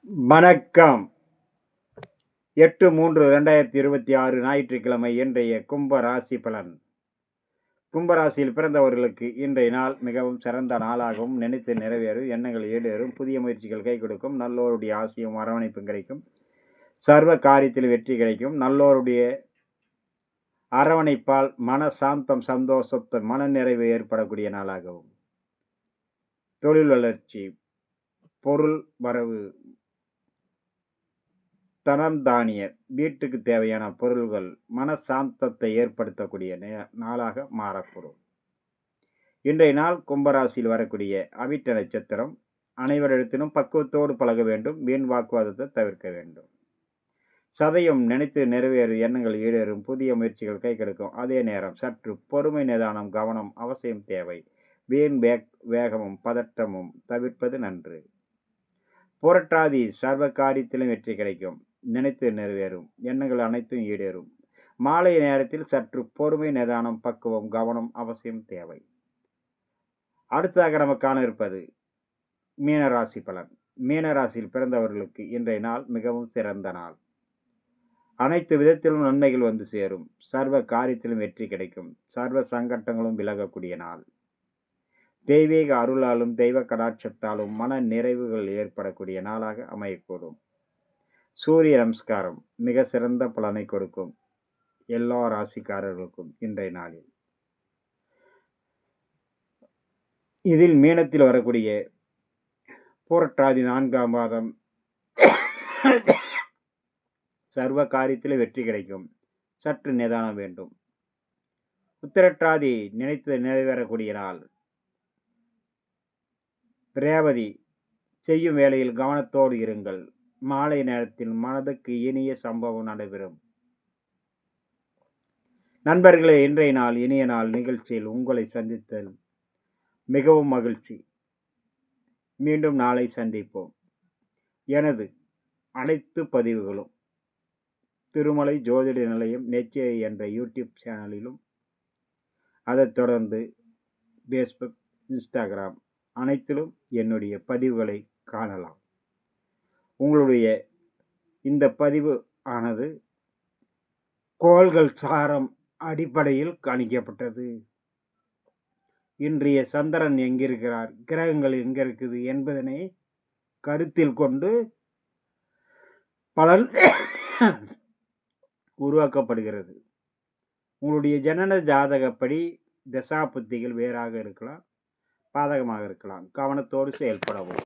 வணக்கம். 8/3/2026 ஞாயிற்றுக்கிழமை இன்றைய கும்ப ராசி பலன். கும்பராசியில் பிறந்தவர்களுக்கு இன்றைய நாள் மிகவும் சிறந்த நாளாகவும், நினைத்து நிறைவேறும் எண்ணங்கள் ஈடேறும், புதிய முயற்சிகள் கை கொடுக்கும், நல்லோருடைய ஆசையும் அரவணைப்பும் கிடைக்கும், சர்வ காரியத்தில் வெற்றி கிடைக்கும், நல்லோருடைய அரவணைப்பால் மன சாந்தம், சந்தோஷத்தை, மன நிறைவு ஏற்படக்கூடிய நாளாகவும், தொழில் வளர்ச்சி, பொருள் வரவு, தனம் தானிய, வீட்டுக்கு தேவையான பொருள்கள், மனசாந்தத்தை ஏற்படுத்தக்கூடிய நாளாக மாறக்கூடும். இன்றைய நாள் கும்பராசியில் வரக்கூடிய அவிட்ட நட்சத்திரம். அனைவரிடத்திலும் பக்குவத்தோடு பழக வேண்டும், வீண் வாக்குவாதத்தை தவிர்க்க வேண்டும். சதயம் நினைத்து நிறைவேறும் எண்ணங்கள் ஈடேறும், புதிய முயற்சிகள் கை கிடைக்கும். அதே நேரம் சற்று பொறுமை, நிதானம், கவனம் அவசியம் தேவை. வீண் வேகமும் பதட்டமும் தவிர்ப்பது நன்று. புரட்டாதி சர்வ காரியத்திலும் வெற்றி கிடைக்கும், நினைத்து நிறைவேறும் எண்ணங்கள் அனைத்தும் ஈடேறும். மாலை நேரத்தில் சற்று பொறுமை, நிதானம், பக்குவம், கவனம் அவசியம் தேவை. அடுத்ததாக நம்ம காண இருப்பது மீனராசி பலன். மீனராசியில் பிறந்தவர்களுக்கு இன்றைய நாள் மிகவும் சிறந்த நாள். அனைத்து விதத்திலும் நன்மைகள் வந்து சேரும், சர்வ காரியத்திலும் வெற்றி கிடைக்கும், சர்வ சங்கட்டங்களும் விலகக்கூடிய நாள். தெய்வீக அருளாலும் தெய்வ கடாட்சத்தாலும் மன நிறைவுகள் ஏற்படக்கூடிய நாளாக அமையக்கூடும். சூரிய நமஸ்காரம் மிக சிறந்த பலனை கொடுக்கும் எல்லா ராசிக்காரர்களுக்கும் இன்றைய நாளில். இதில் மீனத்தில் வரக்கூடிய புரட்டாதி 4ஆம் மாதம் சர்வ காரியத்தில் வெற்றி கிடைக்கும், சற்று நிதானம் வேண்டும். உத்திரட்டாதி நினைத்து நிறைவேறக்கூடிய நாள். ரேவதி செய்யும் வேளையில் கவனத்தோடு இருங்கள், மாலை நேரத்தில் மனதுக்கு இனிய சம்பவம் நடைபெறும். நண்பர்களே, இன்றைய நாள் இனிய நாள் நிகழ்ச்சியில் உங்களை சந்தித்தல் மிகவும் மகிழ்ச்சி. மீண்டும் நாளை சந்திப்போம். எனது அனைத்து பதிவுகளும் திருமலை ஜோதிட நிலையம் நெச்சை என்ற யூடியூப் சேனலிலும், அதைத் தொடர்ந்து ஃபேஸ்புக், இன்ஸ்டாகிராம் அனைத்திலும் என்னுடைய பதிவுகளை காணலாம். உங்களுடைய இந்த பதிவு ஆனது கோள்கள் சாரம் அடிப்படையில் கணிக்கப்பட்டது. இன்றைய சந்திரன் எங்கிருக்கிறார், கிரகங்கள் எங்க இருக்குது என்பதனை கருத்தில் கொண்டு பலன் உருவாக்கப்படுகிறது. உங்களுடைய ஜனன ஜாதகப்படி தசா புத்திகள் வேறாக இருக்கலாம், பாதகமாக இருக்கலாம். கவனத்தோடு செயல்படவும்.